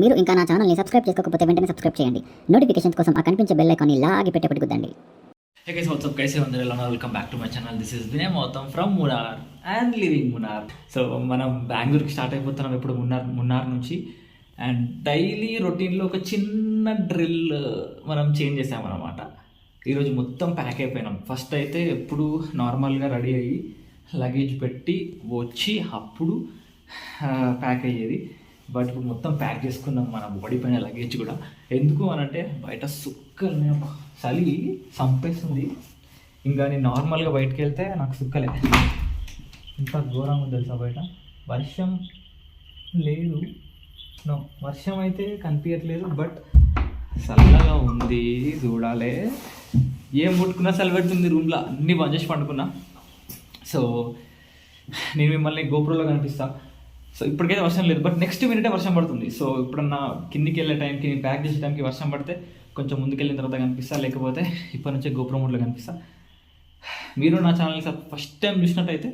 మీరు ఇంకా నా ఛానల్ని సబ్స్క్రైబ్ చేసుకోకపోతే వెంటనే సబ్స్క్రైబ్ చేయండి. నోటిఫికేషన్స్ కోసం ఆ కనిపించే బెల్ ఐకాన్ని లాగి పెట్టి గుద్దండి. Hey guys, what's up guys? Welcome back to my channel. This is Vinay Mautam from Munnar and living Munnar. So మనం బెంగళూరుకి స్టార్ట్ అయిపోతున్నాం ఇప్పుడు మున్నార్ నుంచి. అండ్ డైలీ రొటీన్లో ఒక చిన్న డ్రిల్ మనం చేంజ్ చేసామన్నమాట. ఈరోజు మొత్తం ప్యాక్ అయిపోయినాం. ఫస్ట్ అయితే ఎప్పుడు నార్మల్గా రెడీ అయ్యి లగేజ్ పెట్టి వచ్చి అప్పుడు ప్యాక్ అయ్యేది. బట్ ఇప్పుడు మొత్తం ప్యాక్ చేసుకున్నాం మన బాడీ పైన లగేజ్ కూడా. ఎందుకు అనంటే బయట సుక్కలు చలి చంపేస్తుంది. ఇంకా నేను నార్మల్గా బయటకు వెళ్తే నాకు సుక్కలే ఇంత ఘోరంగా తెలుసా. బయట వర్షం లేదు, నో వర్షం అయితే కనిపించట్లేదు, బట్ చల్లగా ఉంది. చూడాలి, ఏం ముట్టుకున్నా చలి పెడుతుంది. రూమ్లో అన్నీ బంద్ చేసి పండుకున్నా. సో నేను మిమ్మల్ని గోప్రోలో కనిపిస్తా. సో ఇప్పటికైతే వర్షం లేదు, బట్ నెక్స్ట్ మినిటే వర్షం పడుతుంది. సో ఇప్పుడన్నా కిందికి వెళ్ళే టైంకి, నేను ప్యాక్ చేసే టైంకి వర్షం పడితే కొంచెం ముందుకు వెళ్ళిన తర్వాత కనిపిస్తా, లేకపోతే ఇప్పటి నుంచే గోప్రో మోడ్లో కనిపిస్తా. మీరు నా ఛానల్ని ఫస్ట్ టైం చూసినట్టయితే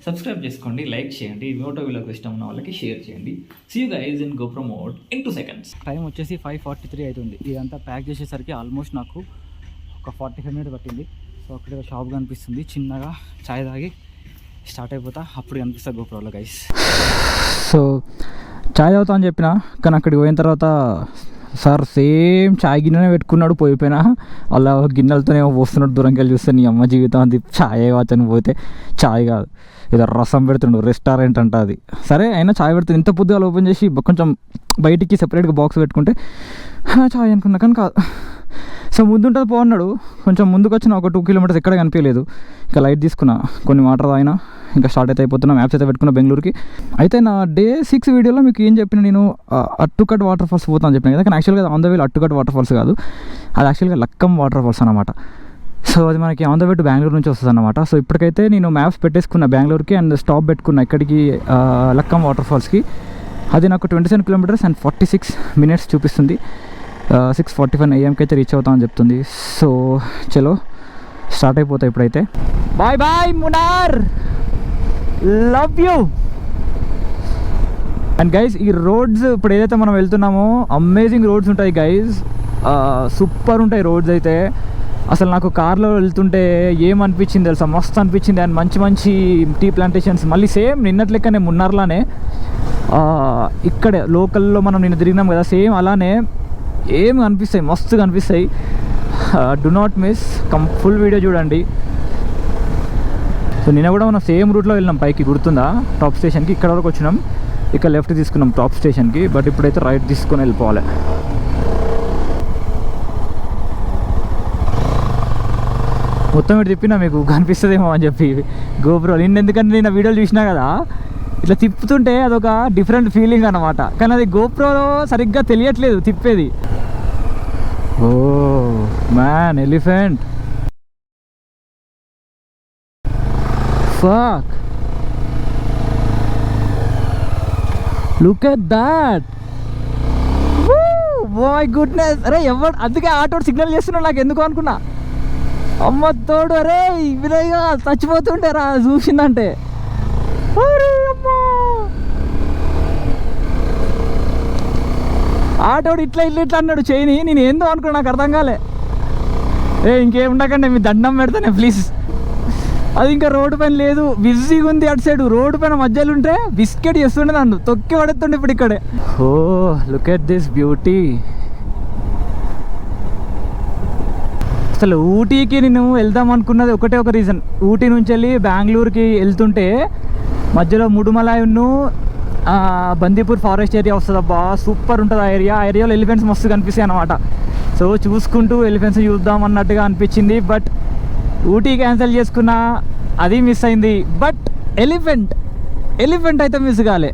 సబ్స్క్రైబ్ చేసుకోండి, లైక్ చేయండి, మోటో వీళ్ళకి ఇష్టం ఉన్న వాళ్ళకి షేర్ చేయండి. See you guys in GoPro mode in 2 seconds. Time వచ్చేసి 5:43 అవుతుంది. ఇదంతా ప్యాక్ చేసేసరికి ఆల్మోస్ట్ నాకు ఒక 45 minutes పట్టింది. సో అక్కడ షాప్ కనిపిస్తుంది, చిన్నగా చాయ్ తాగి స్టార్ట్ అయిపోతా, అప్పుడు కనిపిస్తా గోప్రోలో గైస్. సో చాయ్ తాగుతా అని చెప్పిన, కానీ అక్కడికి పోయిన తర్వాత సార్ సేమ్ చాయ్ గిన్నెనే పెట్టుకున్నాడు. పోయిపోయినా అలా గిన్నెలతోనే పోస్తున్నాడు. దూరంకి వెళ్ళి చూస్తే నీ అమ్మ జీవితం అది చాయ్ వచ్చని పోతే చాయ్ కాదు, ఏదో రసం పెడుతుండు, రెస్టారెంట్ అంట అది. సరే అయినా చాయ్ పెడుతుంది. ఇంత పొద్దుగా ఓపెన్ చేసి కొంచెం బయటికి సెపరేట్గా బాక్స్ పెట్టుకుంటే చాయ్ అనుకున్నా, కానీ కాదు. సో ముందుంటుంది పోన్నాడు, కొంచెం ముందుకు వచ్చిన ఒక 2 kilometers ఎక్కడ కనిపించలేదు. ఇంకా లైట్ తీసుకున్నా, కొన్ని వాటర్ తాగినా, ఇంకా స్టార్ట్ అయితే అయిపోతున్నా. మ్యాప్స్ అయితే పెట్టుకున్నా బెంగళూరుకి. అయితే నా Day 6 వీడియోలో మీకు ఏం చెప్పిన, నేను అట్టుకట్ వాటర్ ఫాల్స్ పోతాను చెప్పిన కదా. కానీ యాక్చువల్గా on the way Attukad water falls కాదు, అది యాక్చువల్గా లక్కం వాటర్ ఫాల్స్ అనమాట. సో అది మనకి on the way to Bengaluru నుంచి వస్తుంది అనమాట. సో ఇప్పటికైతే నేను మ్యాప్స్ పెట్టేసుకున్నా బెంగళూరుకి, అండ్ స్టాప్ పెట్టుకున్నా ఇక్కడికి లక్కం వాటర్ ఫాల్స్కి. అది నాకు 27 kilometers and 46 minutes చూపిస్తుంది. 6:45 AM అయితే రీచ్ అవుతామని చెప్తుంది. సో చలో స్టార్ట్ అయిపోతాయి ఇప్పుడైతే. Bye bye Munnar, love you. And guys ఈ రోడ్స్ ఇప్పుడు ఏదైతే మనం వెళ్తున్నామో అమేజింగ్ రోడ్స్ ఉంటాయి గైజ్, సూపర్ ఉంటాయి రోడ్స్ అయితే. అసలు నాకు కార్లో వెళ్తుంటే ఏమనిపించింది తెలుసా, మస్తు అనిపించింది. అండ్ మంచి మంచి టీ ప్లాంటేషన్స్, మళ్ళీ సేమ్ నిన్నటి లెక్కనే మున్నార్లానే ఇక్కడే లోకల్లో మనం నిన్న తిరిగినాం కదా, సేమ్ అలానే ఏం కనిపిస్తాయి, మస్తు కనిపిస్తాయి. Do not miss, full video చూడండి. సో నిన్న కూడా మనం సేమ్ రూట్లో వెళ్ళినాం పైకి, గుర్తుందా, టాప్ స్టేషన్కి. ఇక్కడ వరకు వచ్చినాం, ఇక్కడ లెఫ్ట్ తీసుకున్నాం టాప్ స్టేషన్కి, బట్ ఇప్పుడైతే రైట్ తీసుకొని వెళ్ళిపోవాలి. మొత్తం ఇటు తిప్పినా మీకు కనిపిస్తుందేమో అని చెప్పి గోప్రో. ఎందుకంటే నేను వీడియోలు చూసినా కదా, ఇట్లా తిప్పుతుంటే అదొక డిఫరెంట్ ఫీలింగ్ అనమాట. కానీ అది గోప్రోలో సరిగ్గా తెలియట్లేదు తిప్పేది. Oh man, elephant, fuck, look at that, my goodness. అరే ఎవరు, అందుకే ఆటో సిగ్నల్ చేస్తున్నాడు నాకు ఎందుకు అనుకున్నా. అమ్మ తోడు, అరే వినయ్గా చచ్చిపోతుంటే రా చూసిందంటే. ఆటోడు ఇట్లా ఇట్లా అన్నాడు చేయని, నేను ఏందో అనుకున్నా, నాకు అర్థం కాలే. ఇంకేం ఉండకండి, మీ దండం పెడతానే ప్లీజ్. అది ఇంకా రోడ్డు పైన లేదు, బిజీగా ఉంది అటు సైడ్. రోడ్డు పైన మధ్యలో ఉంటే బిస్కెట్ చేస్తుండే, నన్ను తొక్కి పడుతుండే ఇప్పుడు ఇక్కడే. ఓ లుక్ ఎట్ దిస్ బ్యూటీ. అసలు ఊటీకి నేను వెళ్దాం అనుకున్నది ఒకటే ఒక రీజన్. ఊటీ నుంచి వెళ్ళి బెంగళూరుకి వెళ్తుంటే మధ్యలో ముడుమలాయును బందీపూర్ ఫారెస్ట్ ఏరియా వస్తుంది. అబ్బా సూపర్ ఉంటుంది ఆ ఏరియా. ఆ ఏరియాలో ఎలిఫెంట్స్ మస్తు కనిపిస్తాయి అనమాట. సో చూసుకుంటూ ఎలిఫెంట్స్ చూద్దాం అన్నట్టుగా అనిపించింది, బట్ ఊటీ క్యాన్సిల్ చేసుకున్నా, అది మిస్ అయింది. బట్ ఎలిఫెంట్ అయితే మిస్ కాలే.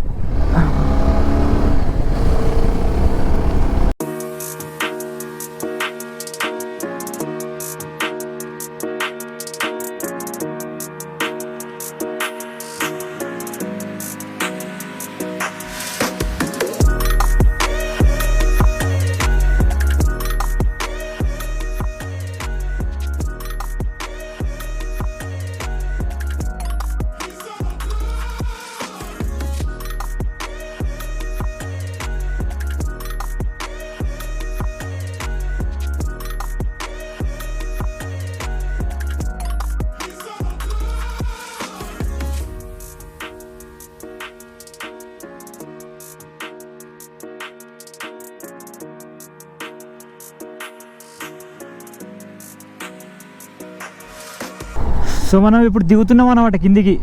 సో మనం ఇప్పుడు దిగుతున్నాం అన్నమాట కిందికి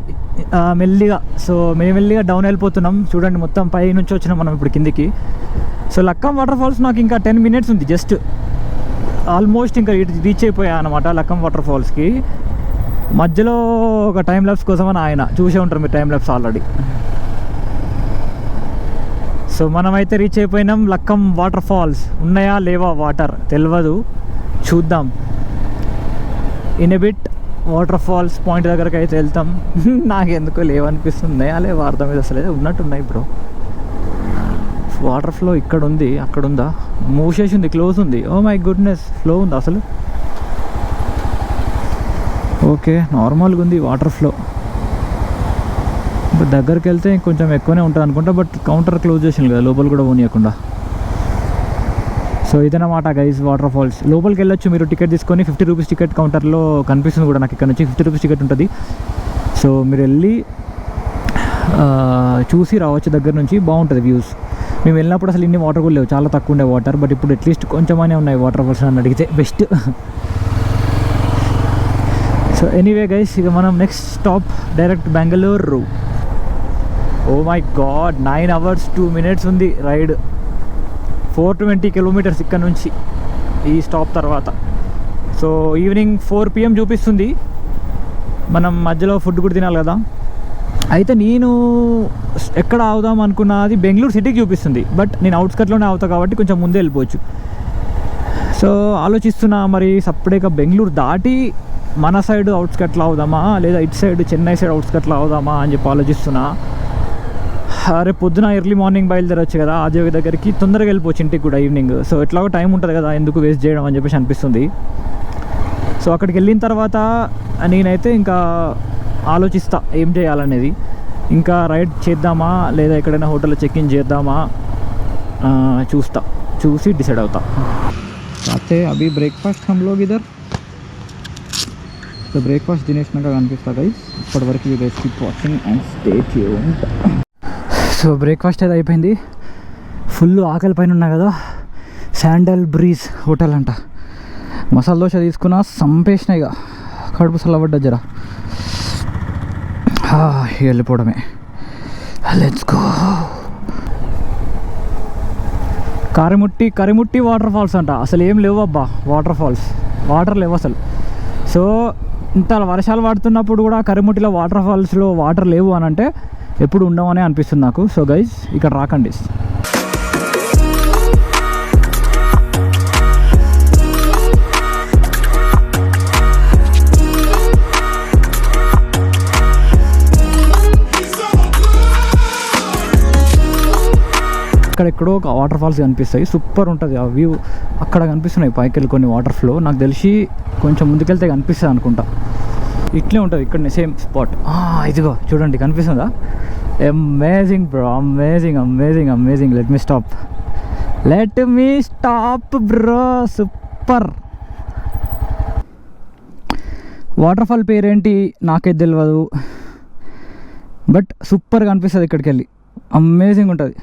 మెల్లిగా. సో మెల్లిగా డౌన్ వెళ్ళిపోతున్నాం. చూడండి మొత్తం పై నుంచి వచ్చినాం మనం ఇప్పుడు కిందికి. సో లక్కం వాటర్ ఫాల్స్ నాకు ఇంకా 10 minutes ఉంది జస్ట్. ఆల్మోస్ట్ ఇంకా రీచ్ అయిపోయా అనమాట లక్కం వాటర్ ఫాల్స్కి. మధ్యలో ఒక టైం ల్యాప్స్ కోసం అని ఆయన చూసే ఉంటారు మీరు టైం ల్యాప్స్ ఆల్రెడీ. సో మనమైతే రీచ్ అయిపోయినాం లక్కం వాటర్ ఫాల్స్. ఉన్నాయా లేవా వాటర్ తెలియదు, చూద్దాం. In a bit water falls point దగ్గరకు అయితే వెళ్తాం. నాకెందుకో లేవనిపిస్తుంది, లేవా అర్థం మీద అసలు ఉన్నట్టున్నాయి ఇప్పుడు. వాటర్ ఫ్లో ఇక్కడ ఉంది, అక్కడ ఉందా? మూసేసి ఉంది, క్లోజ్ ఉంది. ఓ మై గుడ్నెస్, ఫ్లో ఉంది అసలు. ఓకే నార్మల్గా ఉంది వాటర్ ఫ్లో. ఇప్పుడు దగ్గరికి వెళ్తే కొంచెం ఎక్కువనే ఉంటుంది అనుకుంటా, బట్ కౌంటర్ క్లోజ్ చేసింది కదా లోపల కూడా పోనీయకుండా. సో ఇదన్నమాట గైస్ వాటర్ ఫాల్స్. లోపలికి వెళ్ళొచ్చు మీరు టికెట్ తీసుకొని. 50 రూపీస్ టికెట్ కౌంటర్లో కనిపిస్తుంది కూడా నాకు. ఇక్కడ నుంచి 50 రూపీస్ టికెట్ ఉంటుంది. సో మీరు వెళ్ళి చూసి రావచ్చు దగ్గర నుంచి. బాగుంటుంది వ్యూస్. మేము వెళ్ళినప్పుడు అసలు ఇన్ని వాటర్ కూడా లేవు, చాలా తక్కువ ఉండే వాటర్. బట్ ఇప్పుడు అట్లీస్ట్ కొంచెమనే ఉన్నాయి వాటర్ ఫాల్స్ అని అడిగితే బెస్ట్. సో ఎనీవే గైస్, ఇక మనం next stop direct Bengaluru. Oh my god, 9 hours 2 minutes ఉంది రైడ్. 420 kilometers ఇక్కడ నుంచి ఈ స్టాప్ తర్వాత. సో ఈవినింగ్ 4 PM చూపిస్తుంది. మనం మధ్యలో ఫుడ్ కూడా తినాలి కదా. అయితే నేను ఎక్కడ ఆగుదాం అనుకున్నది బెంగళూరు సిటీకి చూపిస్తుంది, బట్ నేను అవుట్స్కట్లోనే అవుతా కాబట్టి కొంచెం ముందే వెళ్ళిపోవచ్చు. సో ఆలోచిస్తున్నా మరి సపరేట్గా బెంగళూరు దాటి మన సైడ్ అవుట్స్కట్లో అవుదామా, లేదా ఇటు సైడ్ చెన్నై సైడ్ అవుట్స్కట్లో అవుదామా అని చెప్పి ఆలోచిస్తున్నా. రేపు పొద్దున ఎర్లీ మార్నింగ్ బయలుదేరొచ్చు కదా ఆజీవి దగ్గరికి, తొందరగా వెళ్ళిపోవచ్చు ఇంటికి కూడా ఈవినింగ్. సో ఎట్లాగో టైం ఉంటుంది కదా, ఎందుకు వేస్ట్ చేయడం అని చెప్పేసి అనిపిస్తుంది. సో అక్కడికి వెళ్ళిన తర్వాత నేనైతే ఇంకా ఆలోచిస్తా ఏం చేయాలనేది. ఇంకా రైడ్ చేద్దామా లేదా ఎక్కడైనా హోటల్లో చెక్ ఇన్ చేద్దామా చూసి డిసైడ్ అవుతా. అయితే అభి బ్రేక్ఫాస్ట్ हम लोग इधर. సో బ్రేక్ఫాస్ట్ తినేసినాక కనిపిస్తా గైస్. ఇప్పటి వరకు you guys keep watching and stay tuned. So breakfast అయితే అయిపోయింది. ఫుల్ ఆకలి పైన ఉన్నా కదా. శాండల్ బ్రీజ్ హోటల్ అంట. మసాలా దోశ తీసుకున్నా, సంపేసిన ఇక కడుపు చల్లబడ్డా జరా. వెళ్ళిపోవడమే. Let's go. Karimutti water falls అంట. అసలు ఏం లేవు అబ్బా వాటర్ ఫాల్స్, వాటర్ లేవు అసలు. సో ఇంత వర్షాలు పడుతున్నప్పుడు కూడా కరిముట్టిలో వాటర్ ఫాల్స్లో వాటర్ లేవు అని అంటే ఎప్పుడు ఉండవనే అనిపిస్తుంది నాకు. సో గైస్ ఇక్కడ రాకండి. ఇక్కడ ఎక్కడో ఒక వాటర్ ఫాల్స్ కనిపిస్తాయి, సూపర్ ఉంటుంది ఆ వ్యూ. అక్కడ కనిపిస్తున్నాయి పైకి వెళ్ళి కొన్ని వాటర్ ఫ్లో. నాకు తెలిసి కొంచెం ముందుకెళ్తే కనిపిస్తుంది అనుకుంటా. ఇట్లే ఉంటుంది ఇక్కడనే సేమ్ స్పాట్. ఇదిగో చూడండి కనిపిస్తుందా? Amazing bro, amazing. Let me stop bro, super. Water fall పేరేంటి నాకైతే తెలియదు, బట్ సూపర్గా అనిపిస్తుంది ఇక్కడికి వెళ్ళి. అమేజింగ్ ఉంటుంది.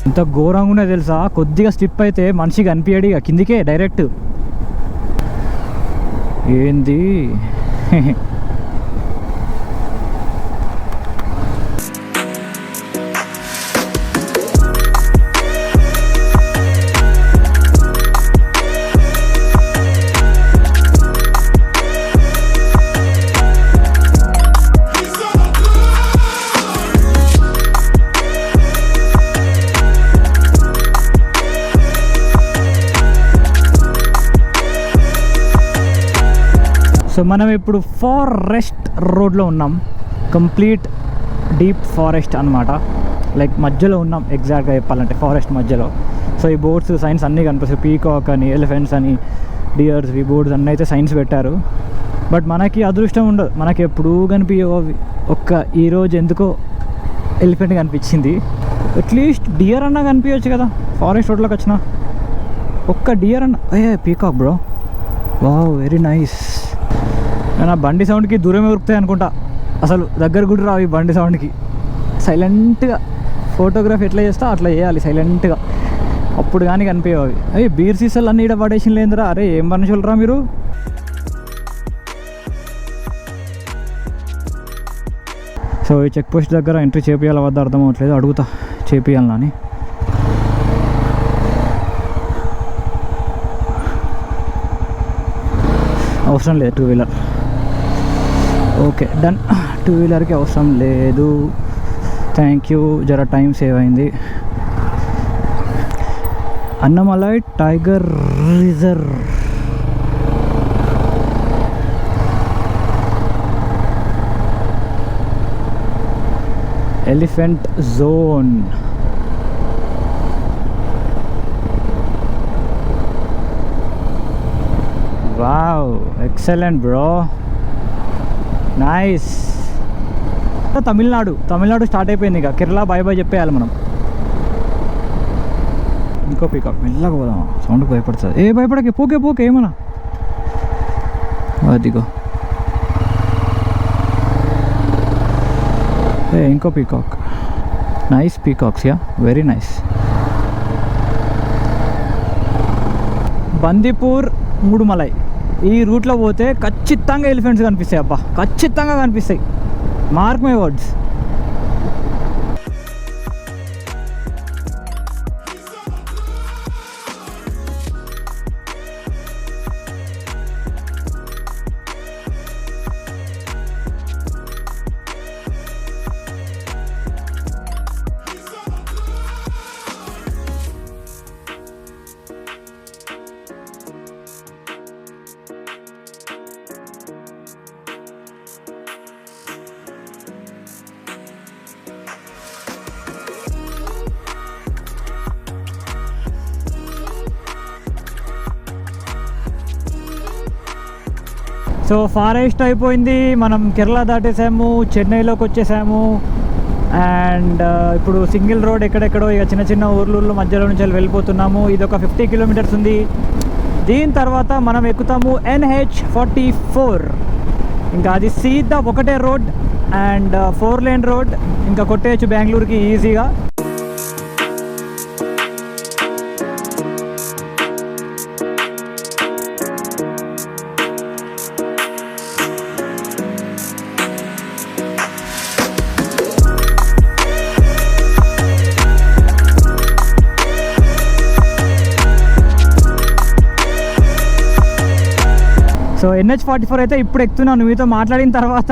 ఇంత ఘోరంగా ఉన్నది తెలుసా. కొద్దిగా స్లిప్ అయితే మనిషికి అనిపించడు ఇక కిందికే డైరెక్ట్. ఏంది సో మనం ఇప్పుడు ఫారెస్ట్ రోడ్లో ఉన్నాం. కంప్లీట్ డీప్ ఫారెస్ట్ అనమాట. లైక్ మధ్యలో ఉన్నాం ఎగ్జాక్ట్గా చెప్పాలంటే, ఫారెస్ట్ మధ్యలో. సో ఈ బోర్డ్స్ సైన్స్ అన్నీ కనిపిస్తాయి. పీకాక్ అని, ఎలిఫెంట్స్ అని, డియర్స్, ఈ బోర్డ్స్ అన్నీ అయితే సైన్స్ పెట్టారు. బట్ మనకి అదృష్టం ఉండదు, మనకి ఎప్పుడూ కనిపించవు అవి. ఈరోజు ఎందుకో ఎలిఫెంట్ కనిపించింది. అట్లీస్ట్ డియర్ అన్నా కనిపించవచ్చు కదా ఫారెస్ట్ రోడ్లోకి వచ్చిన. ఒక్క డియర్ అన్న. Peacock bro, wow, very nice. నా బండి సౌండ్కి దూరమే ఉరుకుతాయి అనుకుంటా, అసలు దగ్గర కూడా రావు ఈ బండి సౌండ్కి. సైలెంట్గా ఫోటోగ్రఫీ ఎట్లా చేస్తా అట్లా చేయాలి సైలెంట్గా, అప్పుడు కానీ కనిపించేవి. అవి బీర్ సీసాలు అన్నీ ఇక్కడ పడేసిన లేదురా, అరే ఏం మనుషులరా మీరు. సో ఈ చెక్ పోస్ట్ దగ్గర ఎంట్రీ చేపియాలా వద్ద అర్థం అవ్వట్లేదు, అడుగుతా చేపియాలని అని. అవసరం లేదు 2 వీలర్, ఓకే డన్. 2 వీలర్కి అవసరం లేదు, థ్యాంక్ యూ. జర టైం సేవ్ అయింది. Annamalai tiger reserve. Elephant zone. Wow, excellent bro, nice. Tamil Nadu start అయిపోయింది, ఇక కేరళ బై బై చెప్పేయాలి మనం. ఇంకో పికప్ మెల్లగా పోదాం, సౌండ్కి భయపడుతుంది. ఏ భయపడకే, పోకే ఏమన్నా. అదిగో ఇంకో peacock, nice peacocks, yeah very nice. Bandipur Mudumalai ఈ రూట్లో పోతే ఖచ్చితంగా ఎలిఫెంట్స్ కనిపిస్తాయి అబ్బా, ఖచ్చితంగా కనిపిస్తాయి, mark my words. So forest అయిపోయింది, మనం కేరళ దాటేసాము, చెన్నైలోకి వచ్చేసాము. అండ్ ఇప్పుడు సింగిల్ రోడ్ ఎక్కడెక్కడో ఇక చిన్న చిన్న ఊర్లూర్ల మధ్యలో నుంచి వెళ్ళిపోతున్నాము. ఇది ఒక 50 కిలోమీటర్స్ ఉంది. దీని తర్వాత మనం ఎక్కుతాము NH44. ఇంకా అది సీదా ఒకటే రోడ్ అండ్ 4 లేన్ రోడ్, ఇంకా కొట్టేయచ్చు బెంగళూరుకి ఈజీగా. సో NH44 అయితే ఇప్పుడు ఎక్కుతున్నాను, మీతో మాట్లాడిన తర్వాత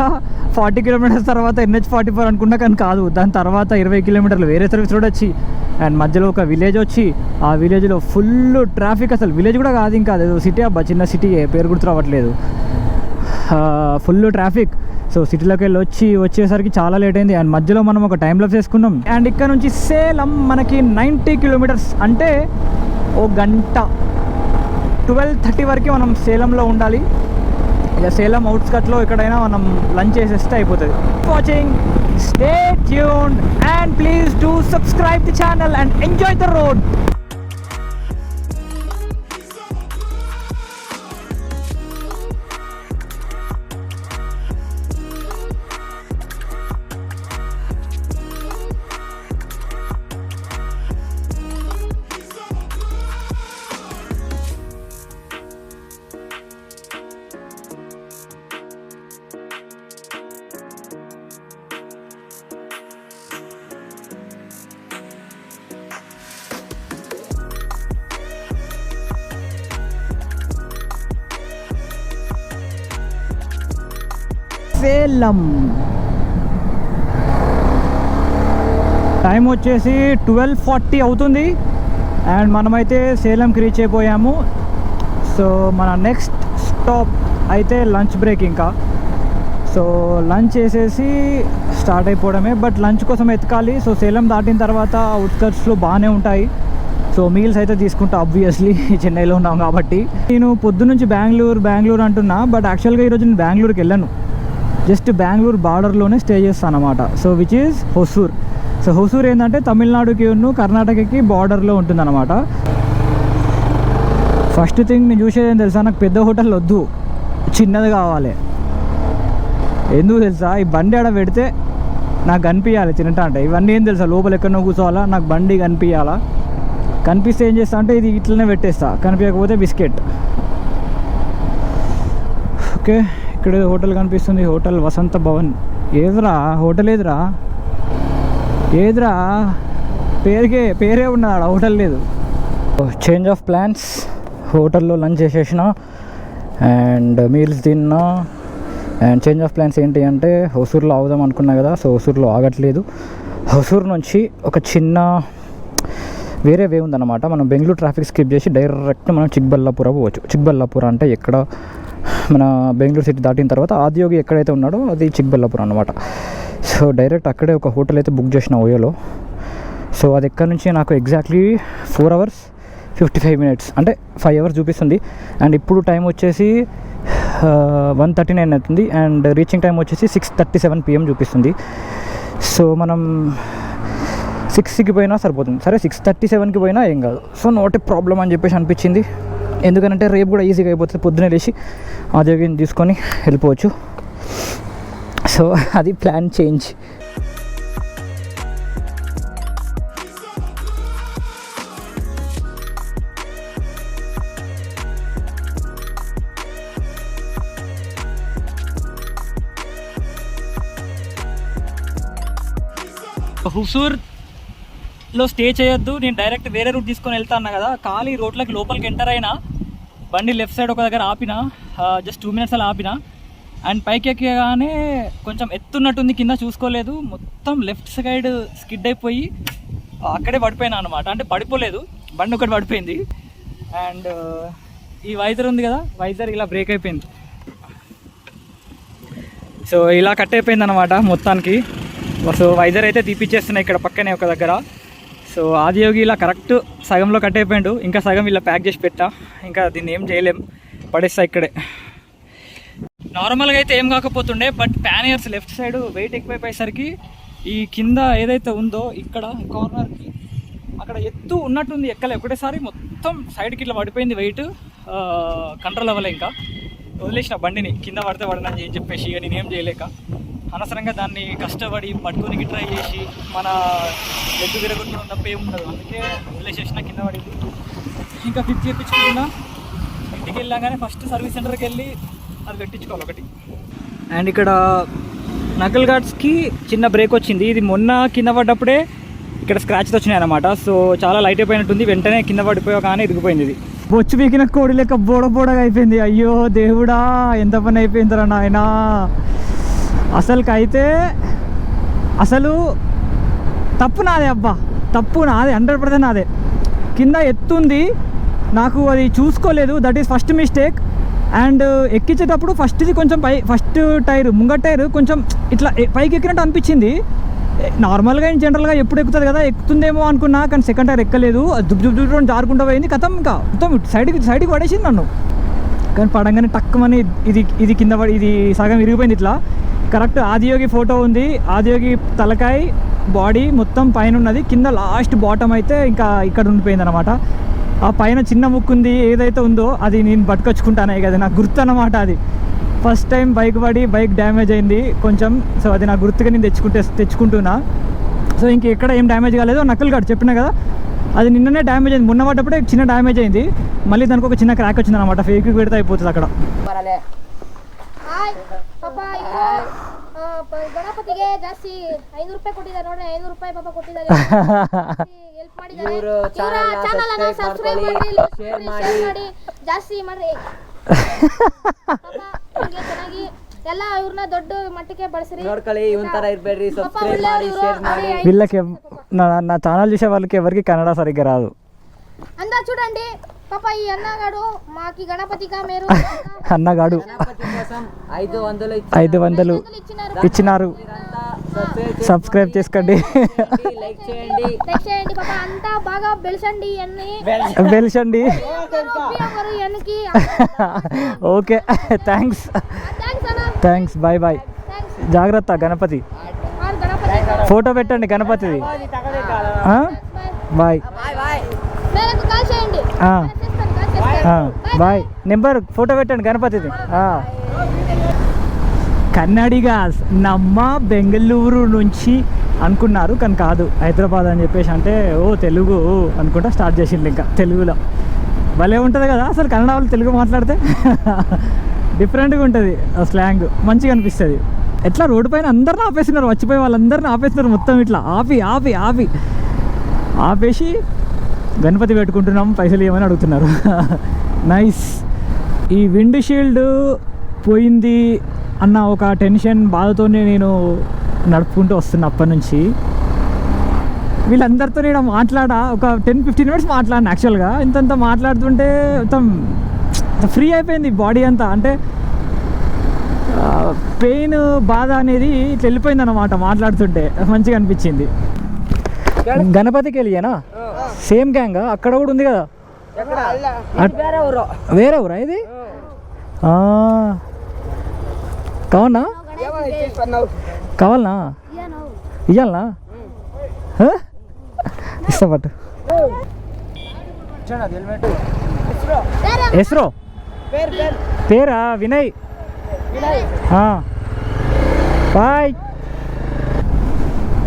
40 కిలోమీటర్స్ తర్వాత NH44 అనుకున్నా, కానీ కాదు. దాని తర్వాత 20 కిలోమీటర్లు వేరే సర్వీస్ రోడ్ వచ్చి అండ్ మధ్యలో ఒక విలేజ్ వచ్చి, ఆ విలేజ్లో ఫుల్ ట్రాఫిక్. అసలు విలేజ్ కూడా కాదు, ఇంకా అదే సిటీ అబ్బా, చిన్న సిటీ, పేరు గుర్తు రావట్లేదు. Full traffic. సో సిటీలోకి వెళ్ళి వచ్చేసరికి చాలా లేట్ అయింది. అండ్ మధ్యలో మనం ఒక టైం లాప్స్ చేసుకున్నాం. అండ్ ఇక్కడ నుంచి సేలం మనకి 90 కిలోమీటర్స్, అంటే ఓ గంట. 12:30 వరకు మనం సేలంలో ఉండాలి. ఇక సేలం అవుట్స్కట్లో ఎక్కడైనా మనం లంచ్ చేసేస్తే అయిపోతుంది. Watching, stay tuned and please do subscribe the channel and enjoy the road. Salem time వచ్చేసి 12:40 అవుతుంది. అండ్ మనమైతే సేలంకి రీచ్ అయిపోయాము. సో మన నెక్స్ట్ స్టాప్ అయితే లంచ్ బ్రేక్. ఇంకా సో లంచ్ చేసేసి స్టార్ట్ అయిపోవడమే. బట్ లంచ్ కోసం ఎతకాలి. సో సేలం దాటిన తర్వాత అవుట్స్కట్స్లో బాగానే ఉంటాయి. సో మీల్స్ అయితే తీసుకుంటా ఆబ్వియస్లీ, చెన్నైలో ఉన్నాం కాబట్టి. నేను పొద్దున్నుంచి బెంగళూరు అంటున్నా, బట్ యాక్చువల్గా ఈరోజు నేను బెంగళూరుకి వెళ్ళాను. జస్ట్ బెంగళూరు బార్డర్లోనే స్టే చేస్తాను అనమాట. So which is Hosur. So Hosur ఏంటంటే తమిళనాడుకి కర్ణాటకకి బార్డర్లో ఉంటుందన్నమాట. ఫస్ట్ థింగ్ నేను చూసేది ఏం తెలుసా, నాకు పెద్ద హోటల్ వద్దు, చిన్నది కావాలి. ఎందుకు తెలుసా, ఈ బండి ఆడ పెడితే నాకు కనిపించాలి తినటా అంటే. ఇవన్నీ ఏం తెలుసా, లోపల ఎక్కడో కూర్చోవాలా, నాకు బండి కనిపించాలా. కనిపిస్తే ఏం చేస్తా అంటే ఇది ఇట్లనే పెట్టేస్తా, కనిపించకపోతే బిస్కెట్. ఓకే, ఇక్కడ హోటల్ కనిపిస్తుంది, హోటల్ వసంత భవన్. ఏదిరా హోటల్, ఏదిరా పేరే ఉన్నది, హోటల్ లేదు. చేంజ్ ఆఫ్ ప్లాన్స్, హోటల్లో లంచ్ చేసేసిన అండ్ మీల్స్ తిన్నా. అండ్ చేంజ్ ఆఫ్ ప్లాన్స్ ఏంటి అంటే హొసూరులో ఆగుదాం అనుకున్నా కదా, సో హొసూరులో ఆగట్లేదు. హొసూరు నుంచి ఒక చిన్న వేరే వే ఉందన్నమాట. మనం బెంగళూరు ట్రాఫిక్ స్కిప్ చేసి డైరెక్ట్ మనం చిక్బల్లాపుర పోవచ్చు. చిక్బల్లాపుర అంటే ఎక్కడ, మన బెంగళూరు సిటీ దాటిన తర్వాత ఆదియోగి ఎక్కడైతే ఉన్నాడో అది చిక్బల్లాపుర అనమాట. సో డైరెక్ట్ అక్కడే ఒక హోటల్ అయితే బుక్ చేసిన ఓయోలో. సో అది ఎక్కడి నుంచి నాకు ఎగ్జాక్ట్లీ 4 hours 55 minutes, అంటే 5 hours చూపిస్తుంది. అండ్ ఇప్పుడు టైం వచ్చేసి 1:39 అవుతుంది అండ్ రీచింగ్ టైం వచ్చేసి 6:37 PM చూపిస్తుంది. సో మనం 6కి పోయినా సరిపోతుంది. సరే 6:37కి పోయినా ఏం కాదు. సో నోట్ ఏ ప్రాబ్లం అని చెప్పేసి అనిపించింది. ఎందుకంటే రేపు కూడా ఈజీగా అయిపోతుంది, పొద్దున్నే లేచి ఆదియోగిని తీసుకొని వెళ్ళిపోవచ్చు. సో అది ప్లాన్ చేంజ్. హుసూర్లో స్టే చేయొద్దు, నేను డైరెక్ట్ వేరే రూట్ తీసుకొని వెళ్తా అన్నా కదా. ఖాళీ రోడ్లకి లోపలికి ఎంటర్ అయినా, బండి లెఫ్ట్ సైడ్ ఒక దగ్గర ఆపిన, జస్ట్ 2 minutes అలా ఆపిన. అండ్ పైకి ఎక్కగానే కొంచెం ఎత్తున్నట్టుంది, కింద చూసుకోలేదు, మొత్తం లెఫ్ట్ సైడ్ స్కిడ్ అయిపోయి అక్కడే పడిపోయినా అనమాట. అంటే పడిపోలేదు, బండి ఒకటి పడిపోయింది. అండ్ ఈ వైజర్ ఉంది కదా, వైజర్ ఇలా బ్రేక్ అయిపోయింది. సో ఇలా కట్ అయిపోయింది అనమాట మొత్తానికి. సో వైజర్ అయితే తీపిచ్చేస్తున్నాయి ఇక్కడ పక్కనే ఒక దగ్గర. సో ఆదియోగి ఇలా కరెక్ట్ సగంలో కట్ అయిపోయాడు, ఇంకా సగం ఇలా ప్యాక్ చేసి పెట్టా. ఇంకా దీన్ని ఏం చేయలేం, పడేస్తా ఇక్కడే. నార్మల్గా అయితే ఏం కాకపోతుండే, but panniers left side weight ఎక్కువైపోయేసరికి ఈ కింద ఏదైతే ఉందో ఇక్కడ కార్నర్కి అక్కడ ఎత్తు ఉన్నట్టుంది, ఎక్కలే. ఒకటేసారి మొత్తం సైడ్కి ఇట్లా పడిపోయింది వెయిట్, కంట్రోల్ అవ్వలే. ఇంకా వదిలేసిన బండిని, కింద పడితే పడనని ఏం చెప్పేసి ఇక నేనేం చేయలేక అనవసరంగా దాన్ని కష్టపడి పట్టుకోనికి ట్రై చేసి మన లెగ్ విరగొట్టడం తప్ప ఏముండదు. అందుకే వదిలేసేసిన, కింద పడింది. ఇంకా ఫిక్స్ చేయించుకున్నా. ఇంటికి వెళ్ళాగానే ఫస్ట్ సర్వీస్ సెంటర్కి వెళ్ళి అది పెట్టించుకోవాలి ఒకటి. అండ్ ఇక్కడ నకల్ గార్డ్స్కి చిన్న బ్రేక్ వచ్చింది. ఇది మొన్న కింద పడ్డప్పుడే ఇక్కడ స్క్రాచ్లు వచ్చినాయి అన్నమాట. సో చాలా లైట్ అయిపోయినట్టుంది, వెంటనే కింద పడిపోయా కానీ ఇరిగిపోయింది. ఇది బొచ్చు పీకిన కోడి లెక్క బోడగా అయిపోయింది. అయ్యో దేవుడా, ఎంత పని అయిపోయిందిరా నాయనా. అసలు తప్పు నాదే అబ్బా, తప్పు నాదే, 100% నాదే. కింద ఎత్తుంది, నాకు అది చూసుకోలేదు, that is first mistake. And ఎక్కించేటప్పుడు ఫస్ట్ది కొంచెం ఫస్ట్ టైర్, ముంగట టైర్ కొంచెం ఇట్లా పైకి ఎక్కినట్టు అనిపించింది. నార్మల్గా జనరల్గా ఎప్పుడు ఎక్కుతుంది కదా, ఎక్కుతుందేమో అనుకున్నా, కానీ సెకండ్ టైర్ ఎక్కలేదు. దుబ్బు జారుకుంటూ పోయింది, కథం ఇంకా మొత్తం సైడ్కి పడేసింది నన్ను. కానీ పడంగానే టక్కుమని ఇది కింద పడి ఇది సగం విరిగిపోయింది. ఇట్లా కరెక్ట్ ఆదియోగి ఫోటో ఉంది, ఆదియోగి తలకాయ బాడీ మొత్తం పైన ఉన్నది, కింద లాస్ట్ బాటమ్ అయితే ఇంకా ఇక్కడ ఉండిపోయింది అనమాట. ఆ పైన చిన్న ముక్కు ఉంది ఏదైతే ఉందో అది నేను పట్టుకొచ్చుకుంటానే కదా, నాకు గుర్తు అన్నమాట. అది ఫస్ట్ టైం బైక్ పడి బైక్ డ్యామేజ్ అయింది కొంచెం. సో అది నా గుర్తుగా నేను తెచ్చుకుంటున్నా. సో ఇంకెక్కడ ఏం డ్యామేజ్ కాలేదు. నకల్ గార్డ్ చెప్పినా కదా, అది నిన్ననే డ్యామేజ్ అయింది, మొన్న పడ్డప్పుడే చిన్న డ్యామేజ్ అయింది. మళ్ళీ దానికి ఒక చిన్న క్రాక్ వచ్చింది అనమాట, ఫేక్ పెడితే అయిపోతుంది అక్కడ. ಗಣಪತಿಗೆ ಜಾಸ್ತಿ 5 ರೂಪಾಯಿ ಕೊಟ್ಟಿದ್ದಾರೆ ನೋಡಿ, 5 ರೂಪಾಯಿ ಪಾಪ ಕೊಟ್ಟಿದ್ದಾರೆ, ಹೆಲ್ಪ್ ಮಾಡಿದ್ದಾರೆ. ಇವರ ಚಾನೆಲ್ ಅನ್ನು ಸಬ್ಸ್ಕ್ರೈಬ್ ಮಾಡಿ, ಶೇರ್ ಮಾಡಿ, ಜಾಸ್ತಿ ಮಾಡ್ರಿ ಪಾಪ. ನಿಮಗೆ ಚೆನ್ನಾಗಿ ಎಲ್ಲ ಇವ್ರನ್ನ ದೊಡ್ಡ ಮಟ್ಟಕ್ಕೆ ಬಳಸ್ರಿ, ನೋಡ್ಕೊಳ್ಳಿ. ಇವನ್ ತರ ಇರಬೇಡ್ರಿ, ಸಬ್ಸ್ಕ್ರೈಬ್ ಮಾಡಿ, ಶೇರ್ ಮಾಡಿ. వీళ్ళకి నా ఛానల్ చూసే వాళ్ళకి ఎవరికి కన్నడ సరిగ్గా రాదు. అందా చూడండి పాప, ఈ అన్నగాడు మాకి గణపతిగా మీరు అన్నగాడు గణపతి కోసం 500 ఇచ్చినారు. సబ్స్క్రైబ్ చేసుకోండి, లైక్ చేయండి పాప. అంతా బాగా బెల్చండి బెల్చండి. Okay, thanks, bye. జాగ్రత్త. గణపతి ఫోటో పెట్టండి గణపతిది. బాయ్. కాల్ చేయండి. బాయ్. నెంబర్ ఫోటో పెట్టండి గణపతిది. కన్నడిగా నమ్మ బెంగళూరు నుంచి అనుకున్నారు కానీ కాదు, హైదరాబాద్ అని చెప్పేసి అంటే ఓ తెలుగు అనుకుంటా స్టార్ట్ చేసిండు. ఇంకా తెలుగులో భలే ఉంటుంది కదా అసలు కన్నడ వాళ్ళు తెలుగు మాట్లాడితే డిఫరెంట్గా ఉంటుంది స్లాంగ్, మంచిగా అనిపిస్తుంది. ఎట్లా రోడ్డు పైన అందరిని ఆపేస్తున్నారు, వచ్చిపోయి వాళ్ళందరిని ఆపేస్తున్నారు మొత్తం ఇట్లా ఆపి ఆపి ఆపి ఆపేసి గణపతి పెట్టుకుంటున్నాం పైసలు ఏమని అడుగుతున్నారు. నైస్. ఈ విండ్ షీల్డ్ పోయింది అన్న ఒక టెన్షన్ బాధతోనే నేను నడుపుకుంటూ వస్తున్నా అప్పటి నుంచి. వీళ్ళందరితో నేను ఒక 10-15 minutes మాట్లాడిన యాక్చువల్గా. ఇంతంత మాట్లాడుతుంటే మొత్తం ఫ్రీ అయిపోయింది బాడీ అంతా. అంటే పెయిన్ బాధ అనేది ఇట్లా వెళ్ళిపోయింది అన్నమాట మాట్లాడుతుంటే, మంచిగా అనిపించింది. గణపతికి వెళ్ళియానా సేమ్ గ్యాంగ్ అక్కడ కూడా ఉంది కదా, వేరే ఊరా ఇది? కావాలనా కావాలనా ఇయ్యాలనా ఇష్టపట్టు. ఎస్రో పేరా వినయ్. బాయ్.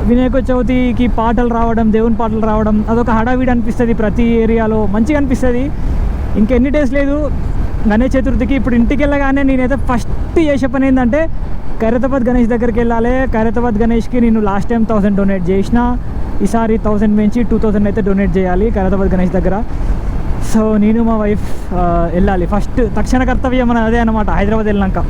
వినాయక చవితికి పాటలు రావడం, దేవుని పాటలు రావడం అదొక హడావిడి అనిపిస్తుంది ప్రతి ఏరియాలో, మంచిగా అనిపిస్తుంది. ఇంకెన్ని డేస్ లేదు గణేష్ చతుర్థికి. ఇప్పుడు ఇంటికి వెళ్ళగానే నేనైతే ఫస్ట్ చేసే పని ఏంటంటే ఖైరతాబాద్ గణేష్ దగ్గరికి వెళ్ళాలి. ఖైరతాబాద్ గణేష్కి నేను లాస్ట్ టైం 1000 డొనేట్ చేసిన, ఈసారి 1000 నుంచి 2000 అయితే డొనేట్ చేయాలి ఖైరతాబాద్ గణేష్ దగ్గర. సో నేను మా వైఫ్ వెళ్ళాలి. ఫస్ట్ తక్షణ కర్తవ్యం అని అదే అనమాట హైదరాబాద్ వెళ్ళినాక.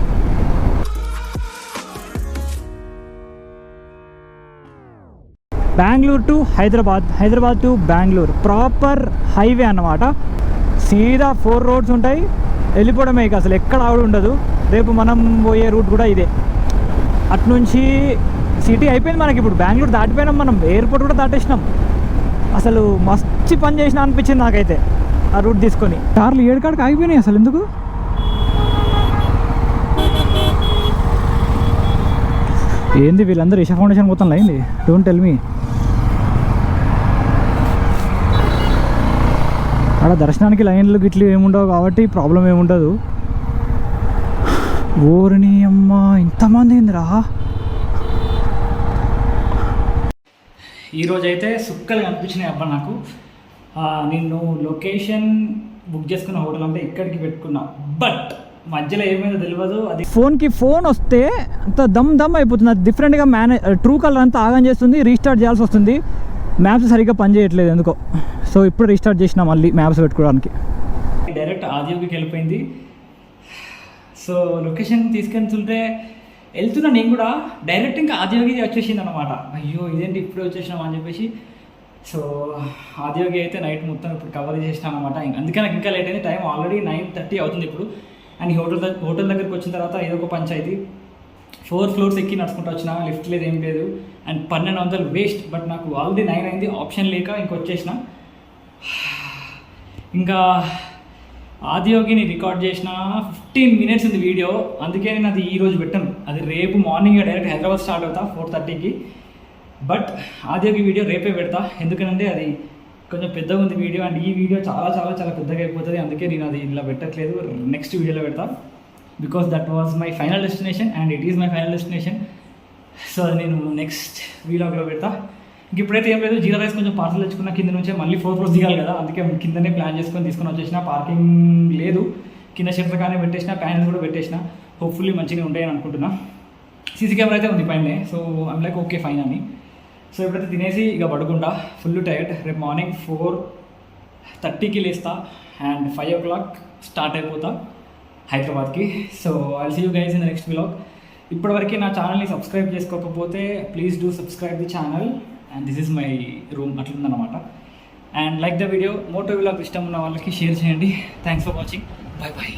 Bengaluru to Hyderabad, Hyderabad to Bengaluru proper highway అన్నమాట. సీదా 4 roads ఉంటాయి, వెళ్ళిపోవడమే ఇక అసలు ఎక్కడ ఆవిడ ఉండదు. రేపు మనం పోయే రూట్ కూడా ఇదే. అట్నుంచి సిటీ అయిపోయింది మనకి, ఇప్పుడు బెంగళూరు దాటిపోయినాం, మనం ఎయిర్పోర్ట్ కూడా దాటేసినాం. అసలు మస్తు పని చేసిన అనిపించింది నాకైతే ఆ రూట్ తీసుకొని. కార్లు 7 కాడికి ఆగిపోయినాయి అసలు ఎందుకు. ఏంది వీళ్ళందరూ ఈషా ఫౌండేషన్ మొత్తం అయింది, డోంట్ టెల్ మీ. అక్కడ దర్శనానికి లైన్లు గిట్లు ఏముండవు కాబట్టి ప్రాబ్లం ఏముండదు. ఓరిని అమ్మ ఇంతమంది ఏందిరా. ఈరోజు అయితే సుక్కలు కనిపించినాయి అబ్బా నాకు. నేను లొకేషన్ బుక్ చేసుకున్న హోటల్ అంటే ఇక్కడికి పెట్టుకున్నా, బట్ మధ్యలో ఏమైందో తెలియదు. అది ఫోన్కి ఫోన్ వస్తే అంత దమ్ అయిపోతుంది, అది డిఫరెంట్గా ట్రూ కలర్ అంతా ఆగం చేస్తుంది, రీస్టార్ట్ చేయాల్సి వస్తుంది. మ్యాప్స్ సరిగ్గా పనిచేయట్లేదు ఎందుకో. సో ఇప్పుడు రీస్టార్ట్ చేసిన మళ్ళీ మ్యాప్స్ పెట్టుకోవడానికి. డైరెక్ట్ ఆదియోగికి వెళ్ళిపోయింది. సో లొకేషన్ తీసుకెళ్తుంటే వెళ్తున్నా నేను కూడా, డైరెక్ట్ ఇంకా ఆదియోగి వచ్చేసింది అనమాట. అయ్యో ఇదేంటి ఇప్పుడే వచ్చేసినాం అని చెప్పేసి. సో ఆదియోగి అయితే నైట్ మొత్తం ఇప్పుడు కవర్ చేసినాం అనమాట. అందుకే నాకు ఇంకా లేట్ అయింది, టైం ఆల్రెడీ 9:30 అవుతుంది ఇప్పుడు. అండ్ ఈ హోటల్ దగ్గరికి వచ్చిన తర్వాత ఏదో ఒక పంచాయతీ 4 floors ఎక్కి నడుచుకుంటూ వచ్చిన, లిఫ్ట్ లేదు ఏం లేదు. And 1200 waste. బట్ నాకు ఆల్రెడీ 9 అయింది, ఆప్షన్ లేక ఇంకొచ్చేసిన. ఇంకా ఆదియోగిని రికార్డ్ చేసిన 15 minutes ఉంది వీడియో, అందుకే నేను అది ఈరోజు పెట్టాను. అది రేపు మార్నింగ్ డైరెక్ట్ హైదరాబాద్ స్టార్ట్ అవుతా 4:30కి. బట్ ఆదియోగి వీడియో రేపే పెడతా, ఎందుకంటే అది కొంచెం పెద్దగా ఉంది వీడియో. అండ్ ఈ వీడియో చాలా చాలా చాలా పెద్దగా అయిపోతుంది, అందుకే నేను అది ఇలా పెట్టట్లేదు, నెక్స్ట్ వీడియోలో పెడతా. Because that was my final destination and it is my final destination. So అది నేను నెక్స్ట్ వీలాగ్లో పెడతా. ఇంక ఇప్పుడైతే ఏం లేదు, జీరా రైస్ కొంచెం పార్సల్ తెచ్చుకున్న, కింద నుంచే మళ్ళీ 4 floors దిగాలి కదా, అందుకే కిందనే ప్లాన్ చేసుకొని తీసుకొని వచ్చేసిన. పార్కింగ్ లేదు, కింద షెల్టర్ కానీ పెట్టేసిన, ప్యానెల్స్ కూడా పెట్టేసిన. హోప్ఫుల్లీ మంచిగా ఉంటాయని అనుకుంటున్నా. సీసీ కెమెరా అయితే ఉంది పైన, so I'm like okay fine అని. సో ఇప్పుడైతే తినేసి ఇక పడుకుంటా, ఫుల్ టైర్డ్. రేపు మార్నింగ్ 4:30కి లేస్తా అండ్ 5 o'clock స్టార్ట్ అయిపోతా హైదరాబాద్కి. So I'll see you guys in the next vlog. ఇప్పటివరకు నా ఛానల్ని సబ్స్క్రైబ్ చేసుకోకపోతే please do subscribe the channel. And this is my room అట్లుందనమాట. And like the video, moto vlog ఇష్టం ఉన్న వాళ్ళకి షేర్ చేయండి. Thanks for watching, bye bye.